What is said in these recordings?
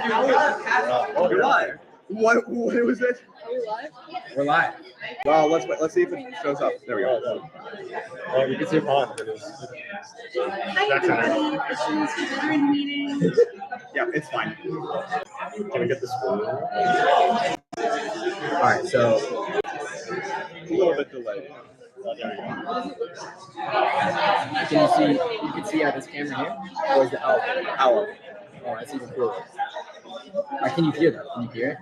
You're live. What was it? Are we live? We're live. Well, let's wait. Let's see if it shows up. There we go. You can see it on. Hi everybody, this is veteran meeting. Yeah, it's fine. Can we get this one? All right, so a little bit delayed. You can see this camera here? Or is the Owl. Oh, that's even cooler. Can you hear that? Can you hear it?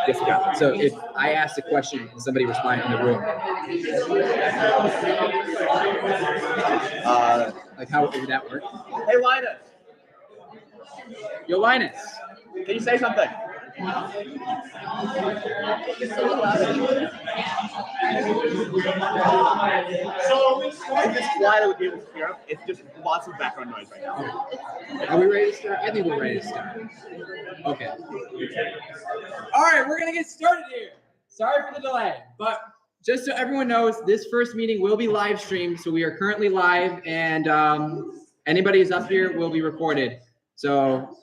Yes, we can. So if I asked a question and somebody responded in the room, like how would that work? Hey, Linus. Yo, Linus. Can you say something? So, if it's quiet, I would be able to hear him. It's just lots of background noise right now. Are we ready to start? I think we're ready to start. Okay. All right, we're going to get started here. Sorry for the delay, but just so everyone knows, this first meeting will be live streamed. So we are currently live, and anybody who's up here will be recorded. So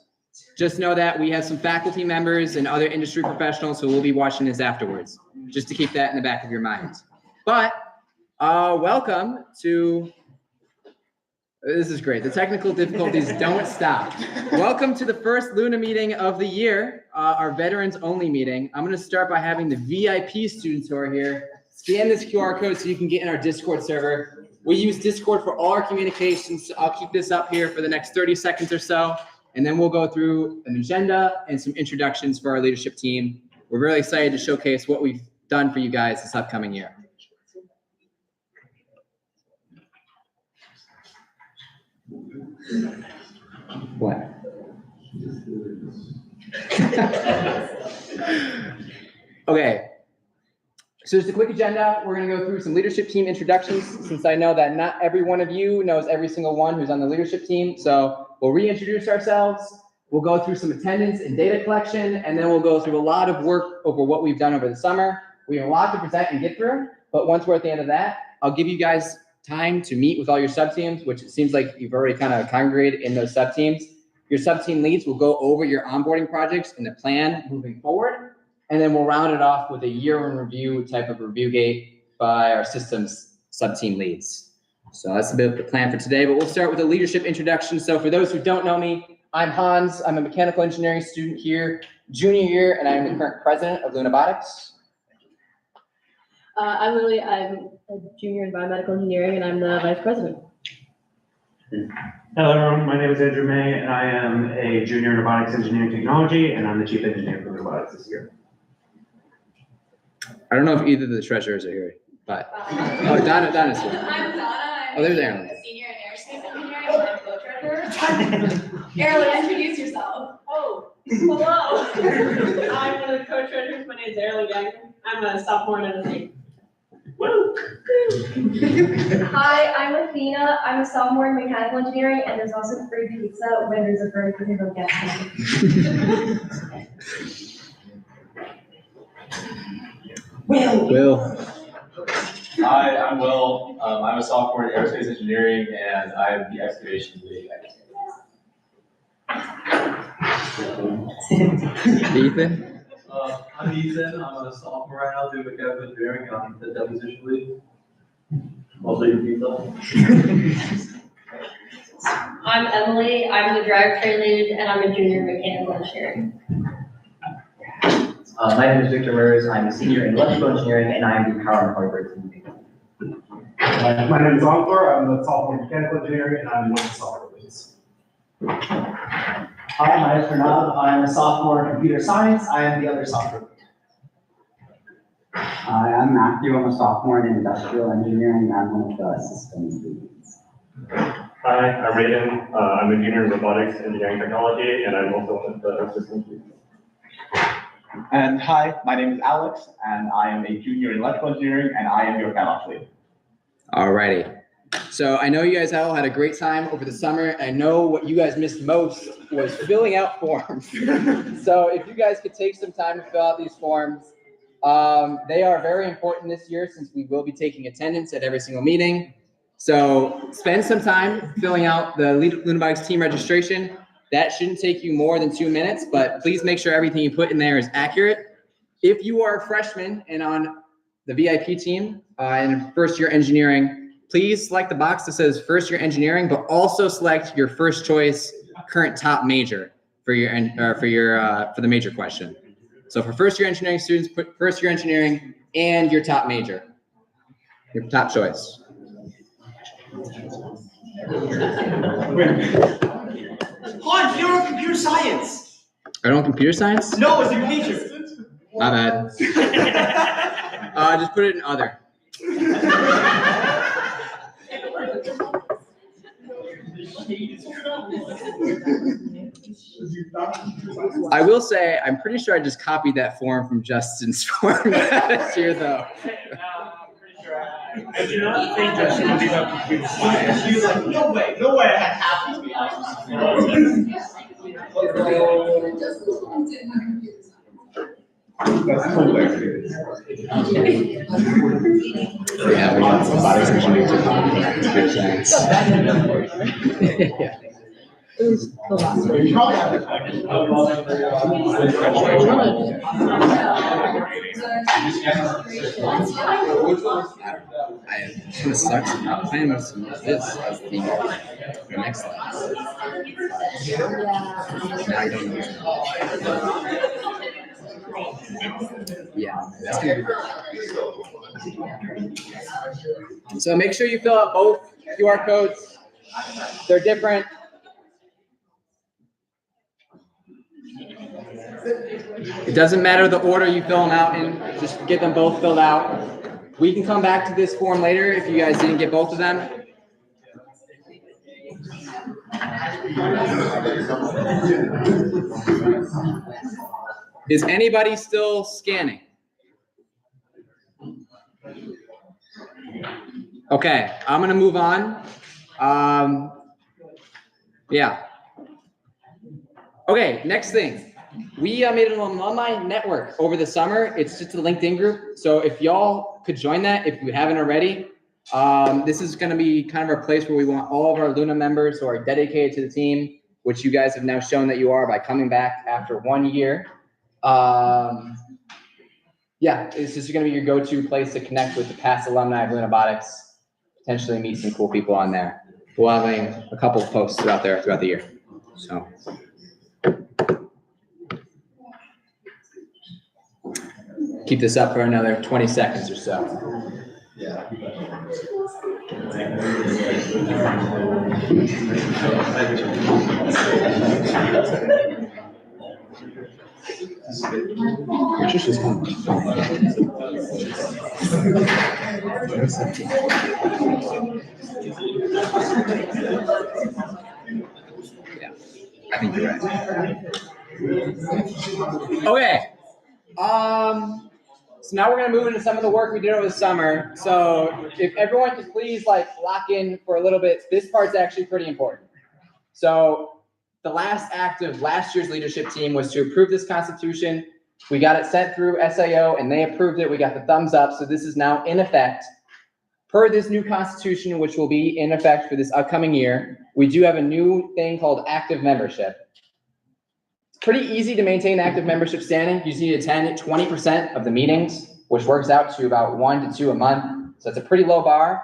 just know that we have some faculty members and other industry professionals who will be watching this afterwards, just to keep that in the back of your minds. But welcome to, this is great. The technical difficulties don't stop. Welcome to the first Luna meeting of the year, our veterans only meeting. I'm gonna start by having the VIP students who are here scan this QR code so you can get in our Discord server. We use Discord for all our communications. So I'll keep this up here for the next 30 seconds or so. And then we'll go through an agenda and some introductions for our leadership team. We're really excited to showcase what we've done for you guys this upcoming year. What? Okay. So just a quick agenda. We're going to go through some leadership team introductions, since I know that not every one of you knows every single one who's on the leadership team. So we'll reintroduce ourselves. We'll go through some attendance and data collection, and then we'll go through a lot of work over what we've done over the summer. We have a lot to present and get through, but once we're at the end of that, I'll give you guys time to meet with all your sub-teams, which it seems like you've already kind of congregated in those sub-teams. Your sub-team leads will go over your onboarding projects and the plan moving forward. And then we'll round it off with a year in review type of review gate by our systems sub-team leads. So that's a bit of the plan for today, but we'll start with a leadership introduction. So for those who don't know me, I'm Hans. I'm a mechanical engineering student here, junior year, and I'm the current president of Lunabotics. I'm Lily. I'm a junior in biomedical engineering, and I'm the vice president. Hello, everyone. My name is Andrew May, and I am a junior in robotics engineering technology, and I'm the chief engineer for robotics this year. I don't know if either of the treasurers are here, but oh, Donna's here. I'm Donna. I'm there's Aaron. a senior in aerospace engineering, and I'm co-treasurer. Aaron, introduce yourself. Oh, hello. I'm one of the co-treasurers. My name is Erin Gagnon. I'm a sophomore in MSc. Woo! Hi, I'm Athena. I'm a sophomore in mechanical engineering, and there's also free pizza when there's a very critical guest. Will. Hi, I'm Will. I'm a sophomore in aerospace engineering, and I'm the excavation lead. Ethan. I'm Ethan. I'm a sophomore right now doing mechanical engineering. I'm the deposition lead. Also eating pizza. I'm Emily. I'm the drivetrain lead, and I'm a junior in mechanical engineering. My name is Victor Rose. I'm a senior in electrical engineering, and I'm the power and hardware team lead. My name is Encore. I'm the sophomore in mechanical engineering, and I'm one of the software leads. Hi, my name is Pranav. I'm a sophomore in computer science. I am the other software lead. Hi, I'm Matthew. I'm a sophomore in industrial engineering. I'm one of the systems leads. Hi, I'm Raiden. I'm a junior in robotics engineering technology, and I'm also one of the systems leads. And hi, my name is Alex, and I am a junior in electrical engineering, and I am your FanOps lead. Alrighty. So I know you guys all had a great time over the summer. I know what you guys missed most was filling out forms. So if you guys could take some time to fill out these forms, they are very important this year since we will be taking attendance at every single meeting. So spend some time filling out the Lunabotics team registration. That shouldn't take you more than 2 minutes, but please make sure everything you put in there is accurate. If you are a freshman and on the VIP team in first year engineering, please select the box that says first year engineering, but also select your first choice current top major for the major question. So for first year engineering students, put first year engineering and your top major, your top choice. Hans, you don't have computer science. I don't computer science? No, it's a major. My bad. Just put it in other. I will say, I'm pretty sure I just copied that form from Justin's form last year, though. I do not think Justin would have computer science. He was like, no way I had half these behind. That's cool, Yeah, we got some bodies and computer science. It's gonna suck. I'm planning with some of this as the next class. Now I don't know. Yeah, that's gonna be. So make sure you fill out both QR codes. They're different. It doesn't matter the order you fill them out in, just get them both filled out. We can come back to this form later if you guys didn't get both of them. Is anybody still scanning? Okay, I'm gonna move on. Yeah. Okay, next thing. We made an alumni network over the summer. It's just a LinkedIn group. So if y'all could join that, if you haven't already, this is going to be kind of our place where we want all of our Luna members who are dedicated to the team, which you guys have now shown that you are by coming back after 1 year. Yeah, it's just going to be your go-to place to connect with the past alumni of Lunabotics, potentially meet some cool people on there. We'll have a couple of posts out there throughout the year. So. Keep this up for another 20 seconds or so. Yeah. Yeah, I think you're right. Okay. So now we're gonna move into some of the work we did over the summer. So if everyone could please lock in for a little bit, this part's actually pretty important. So the last act of last year's leadership team was to approve this constitution. We got it sent through SAO and they approved it. We got the thumbs up. So this is now in effect. Per this new constitution, which will be in effect for this upcoming year, we do have a new thing called active membership. Pretty easy to maintain active membership standing. You just need to attend 20% of the meetings, which works out to about 1 to 2 a month. So it's a pretty low bar.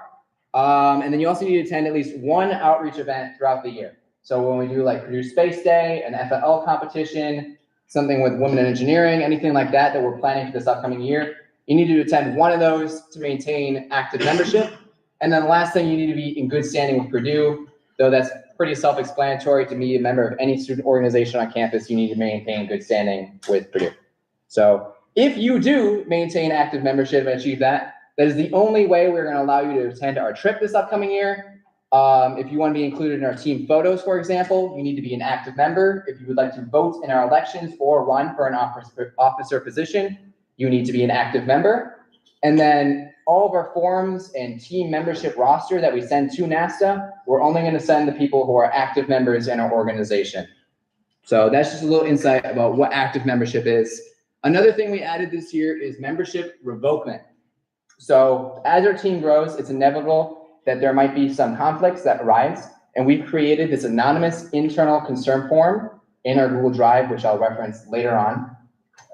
And then you also need to attend at least one outreach event throughout the year. So when we do Purdue Space Day, an FLL competition, something with women in engineering, anything like that that we're planning for this upcoming year, you need to attend one of those to maintain active membership. And then the last thing, you need to be in good standing with Purdue, though that's pretty self-explanatory. To be a member of any student organization on campus, you need to maintain good standing with Purdue. So if you do maintain active membership and achieve that, that is the only way we're going to allow you to attend our trip this upcoming year. If you want to be included in our team photos, for example, you need to be an active member. If you would like to vote in our elections or run for an officer position, you need to be an active member. And then all of our forms and team membership roster that we send to NASTA, we're only going to send the people who are active members in our organization. So that's just a little insight about what active membership is. Another thing we added this year is membership revokement. So as our team grows, it's inevitable that there might be some conflicts that arise. and we've created this anonymous internal concern form in our Google Drive, which I'll reference later on.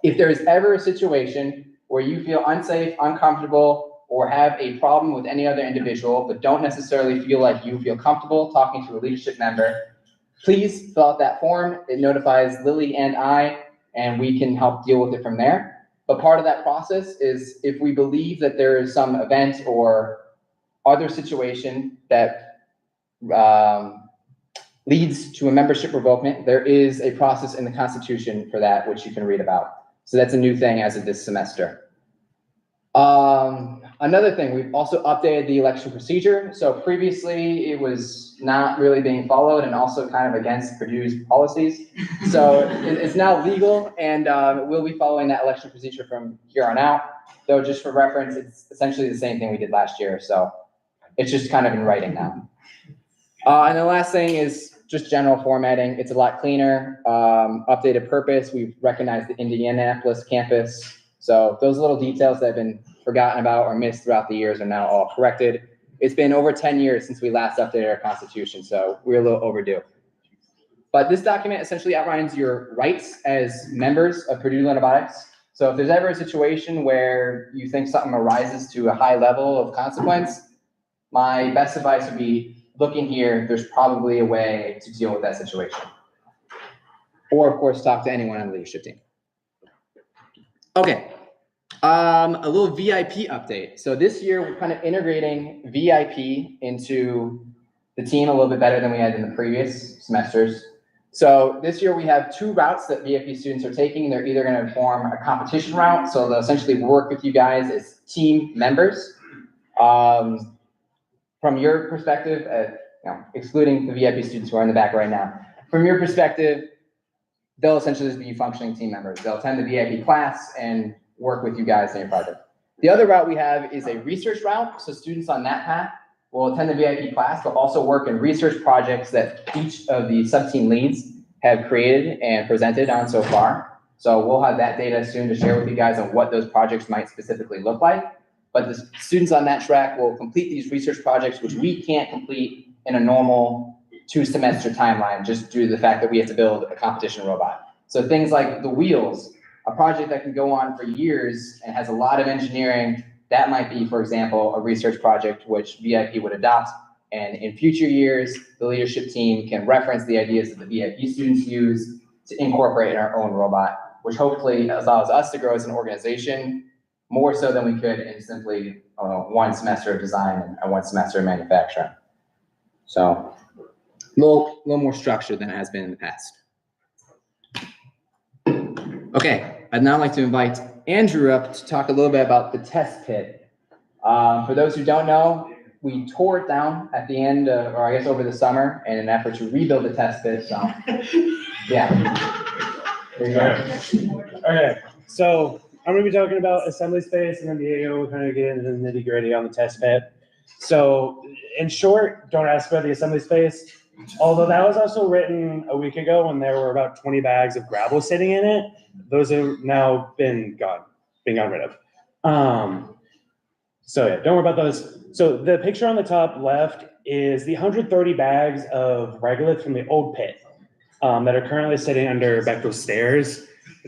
If there is ever a situation where you feel unsafe, uncomfortable, or have a problem with any other individual, but don't necessarily feel like you feel comfortable talking to a leadership member, please fill out that form. It notifies Lily and I, and we can help deal with it from there. But part of that process is if we believe that there is some event or other situation that leads to a membership revokement, there is a process in the Constitution for that, which you can read about. So that's a new thing as of this semester. Another thing, we've also updated the election procedure. So previously it was not really being followed and also kind of against Purdue's policies. So it's now legal, and we'll be following that election procedure from here on out. Though just for reference, it's essentially the same thing we did last year. So it's just kind of in writing now. And the last thing is just general formatting. It's a lot cleaner, updated purpose. We've recognized the Indianapolis campus. So those little details that have been forgotten about or missed throughout the years are now all corrected. It's been over 10 years since we last updated our Constitution, so we're a little overdue. But this document essentially outlines your rights as members of Purdue Lunabotics. So if there's ever a situation where you think something arises to a high level of consequence, my best advice would be look in here. There's probably a way to deal with that situation. Or of course, talk to anyone on the leadership team. Okay, a little VIP update. So this year we're kind of integrating VIP into the team a little bit better than we had in the previous semesters. So this year we have 2 routes that VIP students are taking. They're either going to form a competition route, so they'll essentially work with you guys as team members. From your perspective, excluding the VIP students who are in the back right now, from your perspective, they'll essentially just be functioning team members. They'll attend the VIP class and work with you guys in your project. The other route we have is a research route. So students on that path will attend the VIP class, but also work in research projects that each of the sub-team leads have created and presented on so far. So we'll have that data soon to share with you guys on what those projects might specifically look like. But the students on that track will complete these research projects, which we can't complete in a normal 2-semester timeline, just due to the fact that we have to build a competition robot. So things like the wheels, a project that can go on for years and has a lot of engineering, that might be, for example, a research project which VIP would adopt. And in future years, the leadership team can reference the ideas that the VIP students use to incorporate in our own robot, which hopefully allows us to grow as an organization more so than we could in simply 1 semester of design and 1 semester of manufacturing. So a little more structured than it has been in the past. Okay, I'd now like to invite Andrew up to talk a little bit about the test pit. For those who don't know, we tore it down at the end of, or I guess over the summer, in an effort to rebuild the test pit. So, yeah. There you go. Okay, so I'm going to be talking about assembly space, and then Diego will kind of get into the nitty gritty on the test pit. So in short, don't ask about the assembly space. Although that was also written a week ago when there were about 20 bags of gravel sitting in it. Those have now been gotten rid of. So yeah, don't worry about those. So the picture on the top left is the 130 bags of regolith from the old pit that are currently sitting under Bechtel's stairs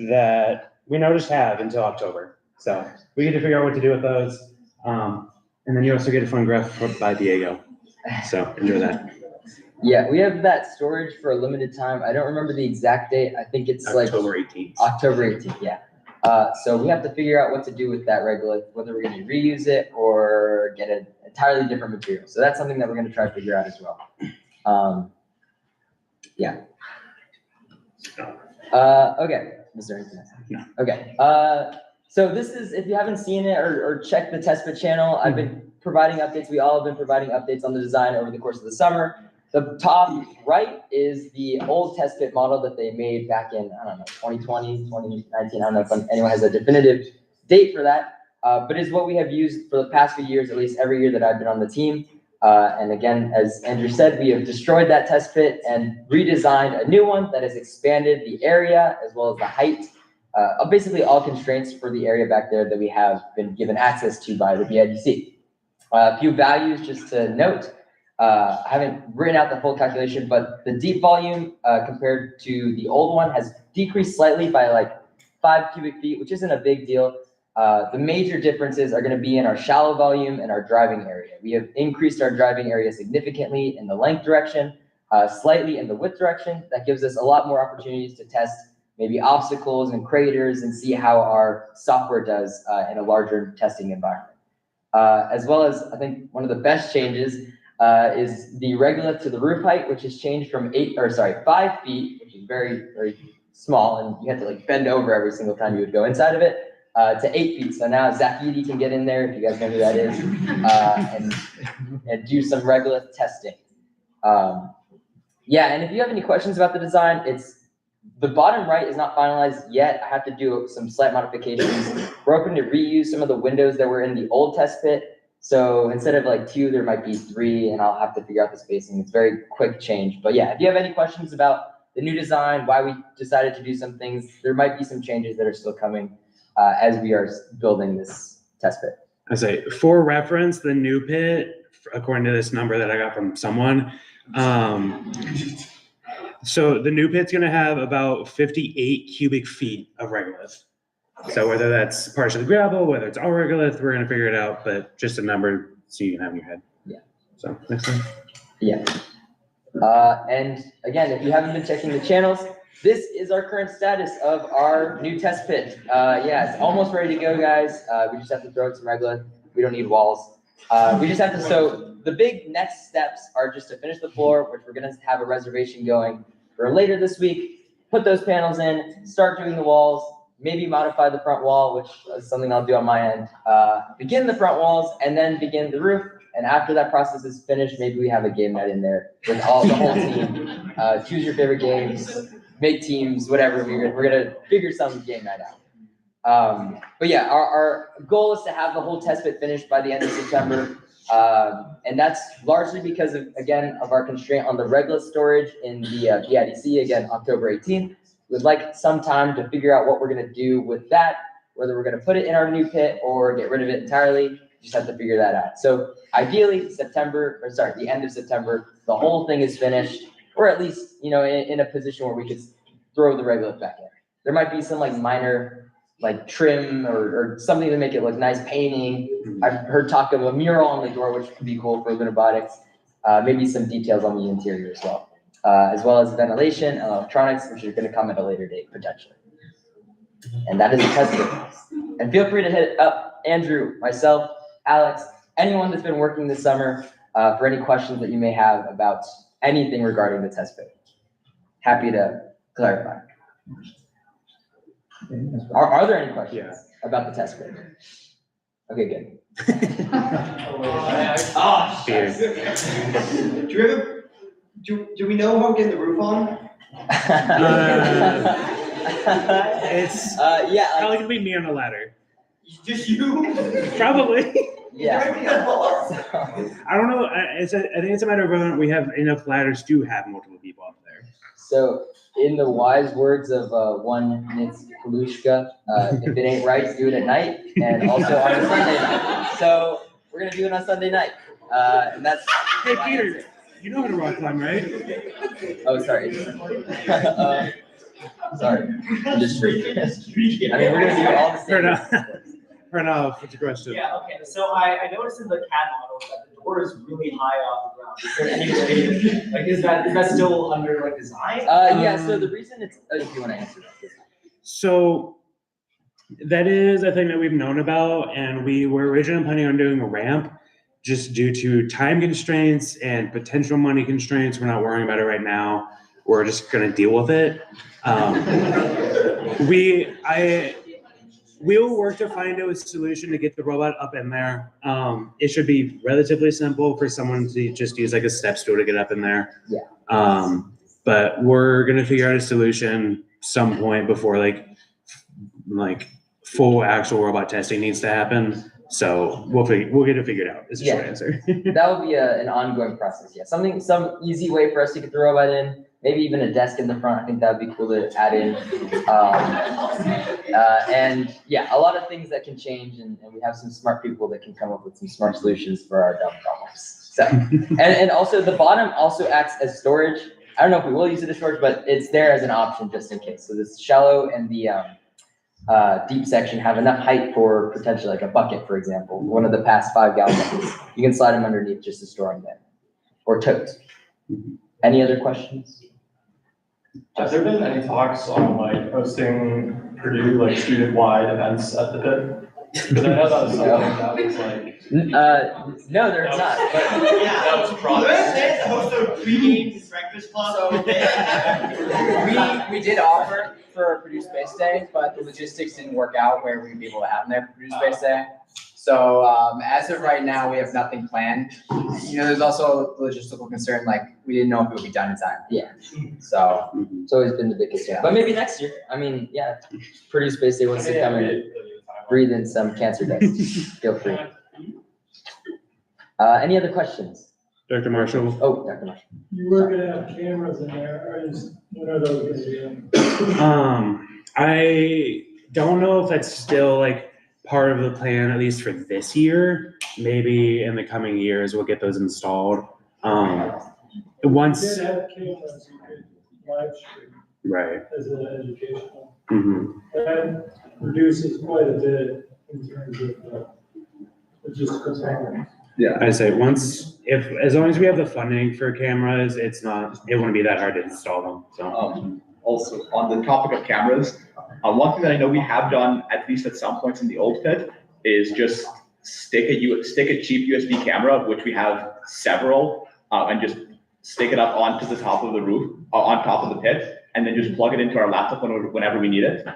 that we now just have until October. So we get to figure out what to do with those. And then you also get a fun graph by Diego. So enjoy that. Yeah, we have that storage for a limited time. I don't remember the exact date. I think it's October 18th. October 18th, yeah. So we have to figure out what to do with that regolith, whether we're going to reuse it or get an entirely different material. So that's something that we're going to try to figure out as well. Yeah. Okay. Is there anything else? No. Okay. So this is, if you haven't seen it or checked the test pit channel, I've been providing updates. We all have been providing updates on the design over the course of the summer. The top right is the old test pit model that they made back in, I don't know, 2020, 2019. I don't know if anyone has a definitive date for that, but it's what we have used for the past few years, at least every year that I've been on the team. And again, as Andrew said, we have destroyed that test pit and redesigned a new one that has expanded the area as well as the height, basically all constraints for the area back there that we have been given access to by the BIDC. A few values just to note. I haven't written out the full calculation, but the deep volume compared to the old one has decreased slightly by like 5 cubic feet, which isn't a big deal. The major differences are going to be in our shallow volume and our driving area. We have increased our driving area significantly in the length direction, slightly in the width direction. That gives us a lot more opportunities to test maybe obstacles and craters and see how our software does in a larger testing environment. As well as, I think one of the best changes is the regolith to the roof height, which has changed from 5 feet, which is very, very small, and you have to like bend over every single time you would go inside of it, to 8 feet. So now Zach Eady can get in there, if you guys know who that is, and do some regolith testing. Yeah, and if you have any questions about the design, the bottom right is not finalized yet. I have to do some slight modifications. We're hoping to reuse some of the windows that were in the old test pit. So instead of like 2, there might be 3, and I'll have to figure out the spacing. It's very quick change. But yeah, if you have any questions about the new design, why we decided to do some things, there might be some changes that are still coming as we are building this test pit. I say, for reference, the new pit, according to this number that I got from someone, so the new pit's gonna have about 58 cubic feet of regolith. So whether that's partially gravel, whether it's all regolith, we're gonna figure it out, but just a number so you can have in your head. Yeah. So next time. Yeah. And again, if you haven't been checking the channels, this is our current status of our new test pit. Yeah, it's almost ready to go, guys. We just have to throw in some regolith. We don't need walls. We just have to, so the big next steps are just to finish the floor, which we're gonna have a reservation going for later this week, put those panels in, start doing the walls, maybe modify the front wall, which is something I'll do on my end, begin the front walls, and then begin the roof. And after that process is finished, maybe we have a game night in there with the whole team. Choose your favorite games, make teams, whatever. We're gonna figure some game night out. But yeah, our goal is to have the whole test pit finished by the end of September. And that's largely because of our constraint on the regolith storage in the PIDC, again, October 18th. We'd like some time to figure out what we're gonna do with that, whether we're gonna put it in our new pit or get rid of it entirely. Just have to figure that out. So ideally, the end of September, the whole thing is finished, or at least, in a position where we could throw the regolith back in. There might be some like minor like trim or something to make it look nice, painting. I've heard talk of a mural on the door, which could be cool for Lunabotics. Maybe some details on the interior as well as ventilation and electronics, which are going to come at a later date potentially. And that is the test pit. And feel free to hit up Andrew, myself, Alex, anyone that's been working this summer for any questions that you may have about anything regarding the test pit. Happy to clarify. Are there any questions about the test pit? Okay, good. Do we know how we're getting the roof on? It's yeah, probably gonna be me on a ladder. Just you? Probably. Yeah. I don't know. I think it's a matter of whether we have enough ladders to have multiple people up there. So, in the wise words of one Nitz Kalushka, if it ain't right, do it at night, and also on a Sunday night. So we're gonna do it on Sunday night, and that's. Hey Peter, you know how to rock climb, right? Oh, sorry. Sorry. I'm just freaking. I mean, we're gonna do all the same. Turn off. What's your question? Yeah. Okay. So I noticed in the CAD model that the door is really high off the ground. Is there any way, like, is that still under like design? Yeah. So the reason it's, if you want to answer that. So that is a thing that we've known about, and we were originally planning on doing a ramp, just due to time constraints and potential money constraints. We're not worrying about it right now. We're just going to deal with it. We will work to find a solution to get the robot up in there. It should be relatively simple for someone to just use like a step stool to get up in there. Yeah. But we're gonna figure out a solution some point before like full actual robot testing needs to happen. So we'll get it figured out. Is the short answer. That will be an ongoing process. Yeah. Some easy way for us to get the robot in. Maybe even a desk in the front. I think that would be cool to add in. And yeah, a lot of things that can change, and we have some smart people that can come up with some smart solutions for our dumb problems. So, and also the bottom also acts as storage. I don't know if we will use it as storage, but it's there as an option just in case. So this shallow and the deep section have enough height for potentially like a bucket, for example, one of the past 5 gallon buckets. You can slide them underneath just to store them there, or totes. Any other questions? Have there been any talks on like hosting Purdue like student-wide events at the pit? Because I know that was something that was like. No, there's not. But That was a problem. They host a pre-game breakfast club. We did offer for Purdue Space Day, but the logistics didn't work out where we'd be able to have them there for Purdue Space Day. So as of right now, we have nothing planned. You know, there's also a logistical concern, like we didn't know if it would be done in time. Yeah. So it's always been the big concern. But maybe next year. I mean, yeah, Purdue Space Day wants to come and breathe in some cancer dust. Feel free. Any other questions? Dr. Marshall? Oh, Dr. Marshall. You were gonna have cameras in there, when are those gonna be in? I don't know if that's still like part of the plan, at least for this year. Maybe in the coming years, we'll get those installed. Once. You did have cameras you could live stream Right. as an educational. Mm-hmm. That reduces quite a bit in terms of logistical problems. Yeah, I say as long as we have the funding for cameras, it wouldn't be that hard to install them, so. Also, on the topic of cameras, one thing that I know we have done, at least at some points in the old pit, is just stick a cheap USB camera, of which we have several, and just stick it up onto the top of the roof, on top of the pit, and then just plug it into our laptop whenever we need it,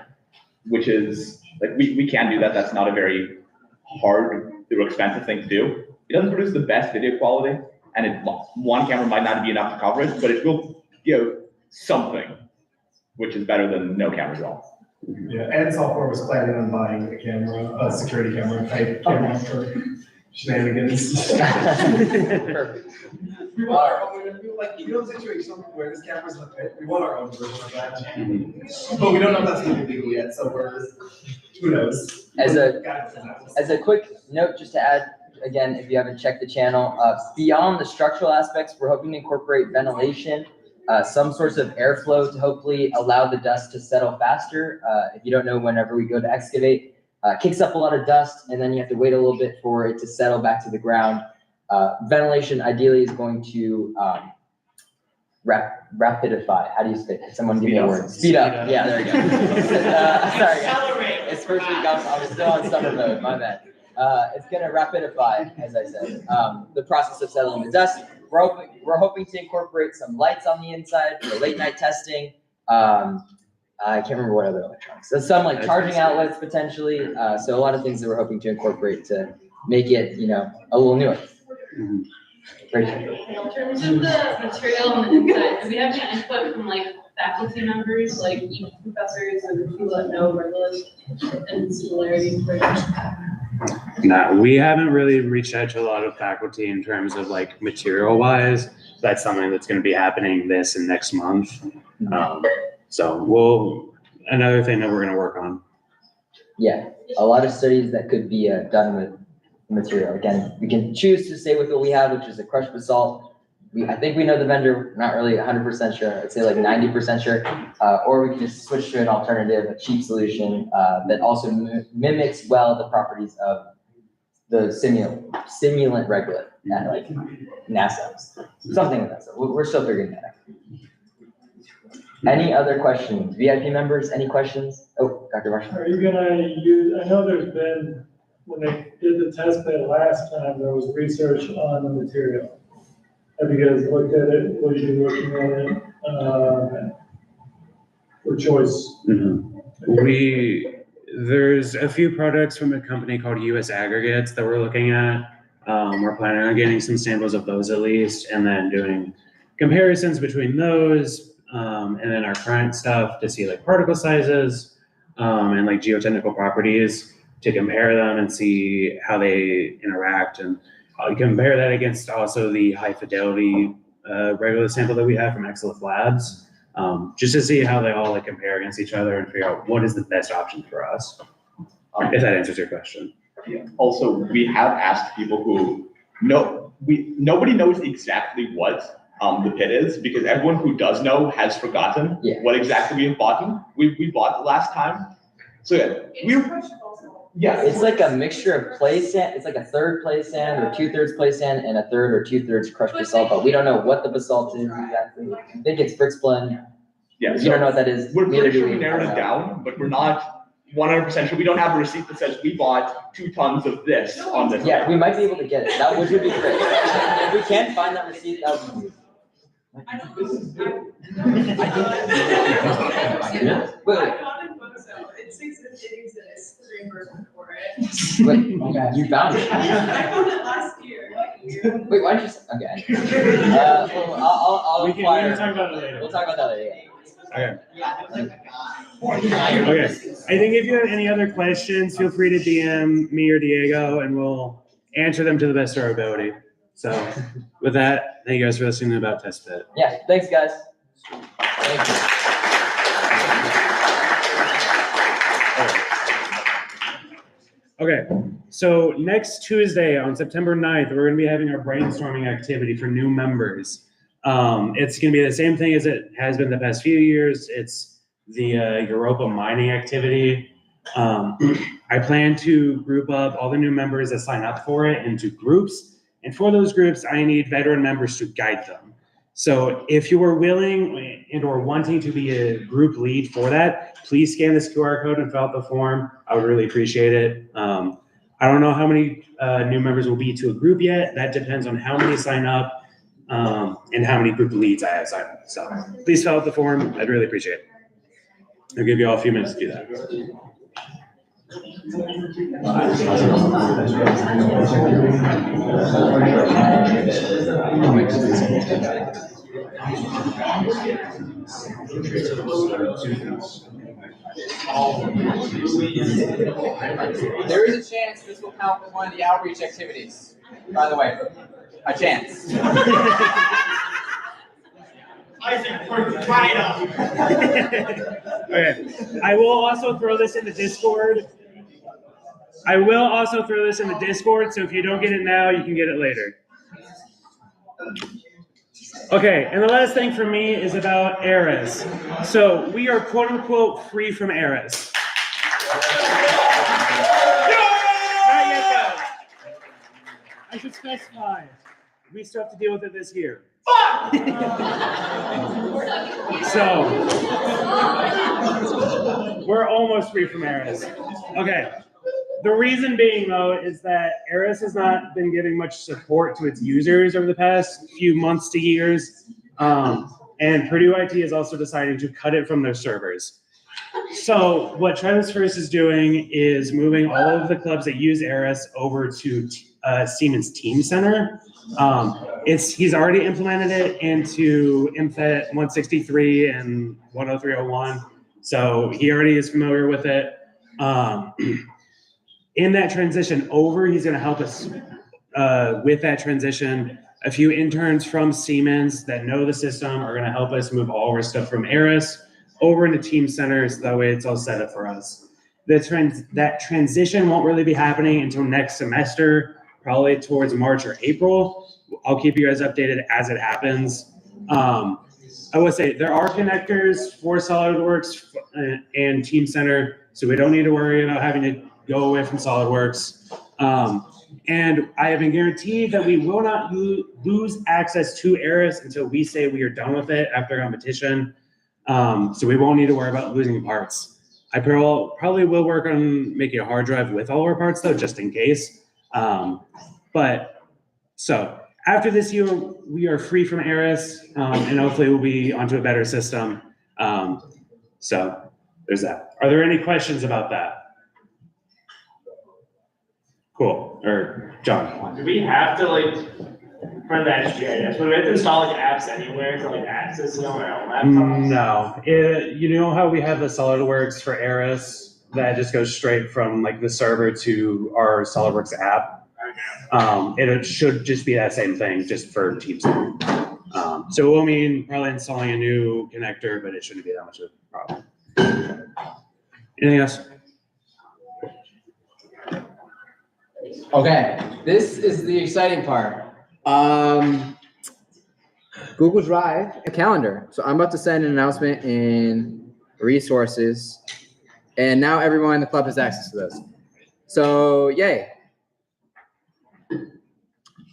which is, like, we can do that. That's not a very hard or expensive thing to do. It doesn't produce the best video quality, and one camera might not be enough to cover it, but it will give something, which is better than no cameras at all. Yeah, and software was planning on buying a camera, a security camera type camera for shenanigans. Perfect. We want our own, like, you know, the situation where this camera's in the pit, we want our own version of that. But we don't know if that's gonna be legal yet, so who knows? As a quick note, just to add, again, if you haven't checked the channel, beyond the structural aspects, we're hoping to incorporate ventilation, some sorts of airflow to hopefully allow the dust to settle faster. If you don't know, whenever we go to excavate, kicks up a lot of dust, and then you have to wait a little bit for it to settle back to the ground. Ventilation ideally is going to rapidify. How do you say it? Someone give me a word. Speed up. Yeah, there you go. Sorry, guys. It's first week. I was still on summer mode. My bad. It's going to rapidify, as I said, the process of settling the dust. We're hoping to incorporate some lights on the inside for late night testing. I can't remember what other electronics. So some like charging outlets potentially. So a lot of things that we're hoping to incorporate to make it, a little newer. Great. In terms of the material on the inside, do we have any input from like faculty members, like even professors and people that know Regulus and similarities for No, we haven't really reached out to a lot of faculty in terms of like material wise. That's something that's going to be happening this and next month. So another thing that we're going to work on. Yeah, a lot of studies that could be done with material. Again, we can choose to stay with what we have, which is a crushed basalt. I think we know the vendor, not really 100% sure. I'd say like 90% sure. Or we can just switch to an alternative, a cheap solution that also mimics well the properties of the simulant regolith, like NASA, something like that. So we're still figuring that out. Any other questions? VIP members, any questions? Oh, Dr. Marshall. Are you gonna use, I know there's been, when they did the test bed last time, there was research on the material. Have you guys looked at it? Will you be looking at it for choice? Mm-hmm. There's a few products from a company called US Aggregates that we're looking at. We're planning on getting some samples of those at least, and then doing comparisons between those and then our current stuff to see like particle sizes and like geotechnical properties to compare them and see how they interact, and compare that against also the high fidelity regular sample that we have from Exelith Labs, just to see how they all like compare against each other and figure out what is the best option for us. If that answers your question. Yeah. Also, we have asked people who know nobody knows exactly what the pit is, because everyone who does know has forgotten what exactly we have bought. We bought the last time. So yeah, It's like a mixture of play sand, it's like a third play sand or 2/3 play sand and a third or 2/3 crushed basalt, but we don't know what the basalt is exactly. I think it's Fritz blend. Yeah, You don't know what that is. We're Neither pretty do sure we narrowed it down, but we're not 100% sure. We don't have a receipt that says we bought 2 tons of this on this. Yeah, we might be able to get it. That would be great. If we can find that receipt, that would be great. Wait. It exists, reimbursement for it. Wait, you found it? I found it last year. Wait, why don't you, okay. Well, I'll We inquire. can talk about it later. We'll talk about that later, Okay. I think if you have any other questions, feel free to DM me or Diego, and we'll answer them to the best of our ability. So with that, thank you guys for listening to About Test Pit. Yeah, thanks, guys. Thank you. Okay, so next Tuesday on September 9th, we're gonna be having our brainstorming activity for new members. It's gonna be the same thing as it has been the past few years. It's the Europa mining activity. I plan to group up all the new members that sign up for it into groups. And for those groups, I need veteran members to guide them. So if you are willing and or wanting to be a group lead for that, please scan this QR code and fill out the form. I would really appreciate it. I don't know how many new members will be to a group yet. That depends on how many sign up and how many group leads I have signed up. So please fill out the form. I'd really appreciate it. I'll give you all a few minutes to do that. There is a chance this will count as one of the outreach activities, by the way. A chance. I think we're right up. Okay, I will also throw this in the Discord. So if you don't get it now, you can get it later. Okay, and the last thing for me is about ARIS. So we are quote unquote free from ARIS. Not yet though. I should specify, we still have to deal with it this year. So we're almost free from ARIS. Okay. The reason being, though, is that ARIS has not been giving much support to its users over the past few months to years. And Purdue IT is also deciding to cut it from their servers. So what Travis First is doing is moving all of the clubs that use ARIS over to Siemens Team Center. He's already implemented it into MFET 163 and 10301. So he already is familiar with it. In that transition over, he's going to help us with that transition. A few interns from Siemens that know the system are going to help us move all our stuff from ARIS over into Team Center, so that way it's all set up for us. That transition won't really be happening until next semester, probably towards March or April. I'll keep you guys updated as it happens. I would say there are connectors for SolidWorks and Team Center, so we don't need to worry about having to go away from SolidWorks. And I have been guaranteed that we will not lose access to ARIS until we say we are done with it after competition. So we won't need to worry about losing parts. I probably will work on making a hard drive with all our parts though, just in case. So after this year, we are free from ARIS, and hopefully we'll be onto a better system. So there's that. Are there any questions about that? Cool. Or John? Do we have to for the SGIS, would we have to install apps anywhere to access it on our own laptops? No. You know how we have the SolidWorks for ARIS that just goes straight from the server to our SolidWorks app? It should just be that same thing, just for Team Center. So it will mean probably installing a new connector, but it shouldn't be that much of a problem. Anything else? Okay, this is the exciting part. Google Drive, a calendar. So I'm about to send an announcement in resources, and now everyone in the club has access to those. So yay.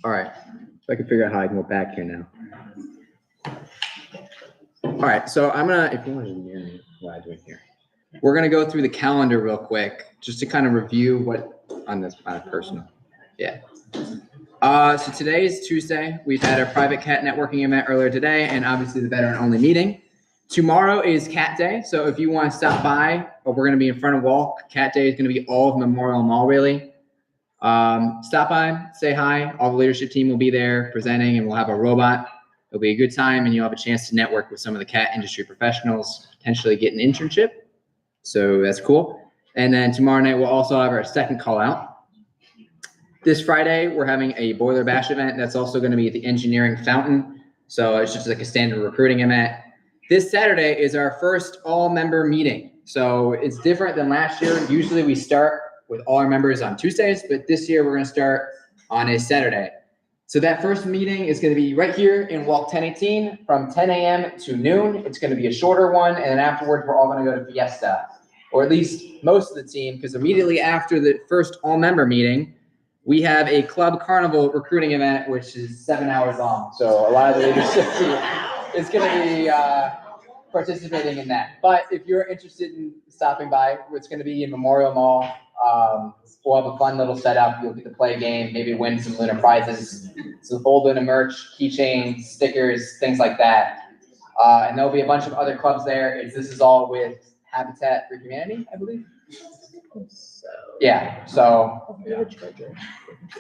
All right, so I can figure out how I can go back here now. All right, so I'm gonna, if you want to hear me, what I'm doing here. We're gonna go through the calendar real quick, just to kind of review what on this personal. Yeah. So today is Tuesday. We've had our private cat networking event earlier today, and obviously the veteran only meeting. Tomorrow is Cat Day, so if you want to stop by, or we're gonna be in front of Walk. Cat Day is gonna be all of Memorial Mall, really. Stop by, say hi. All the leadership team will be there presenting, and we'll have a robot. It'll be a good time, and you'll have a chance to network with some of the cat industry professionals, potentially get an internship. So that's cool. And then tomorrow night, we'll also have our second call out. This Friday, we're having a Boiler Bash event. That's also going to be at the Engineering Fountain. So it's just like a standard recruiting event. This Saturday is our first all-member meeting. So it's different than last year. Usually we start with all our members on Tuesdays, but this year we're going to start on a Saturday. So that first meeting is going to be right here in Walk 1018 from 10 a.m. to noon. It's going to be a shorter one, and then afterwards we're all going to go to Fiesta, or at least most of the team, because immediately after the first all-member meeting, we have a club carnival recruiting event, which is 7 hours long. So a lot of the leadership team is going to be participating in that. But if you're interested in stopping by, it's going to be in Memorial Mall. We'll have a fun little setup. You'll get to play a game, maybe win some Luna prizes, some old Luna merch, keychains, stickers, things like that. And there'll be a bunch of other clubs there. This is all with Habitat for Humanity, I believe. Yeah, so.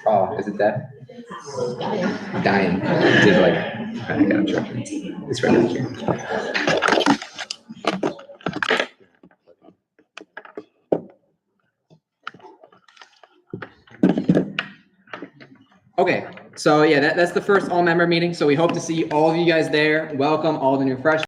Oh, is it that? Dying. Did like, I got a charger. It's right here. Okay, so yeah, that's the first all-member meeting. So we hope to see all of you guys there. Welcome all the new freshmen.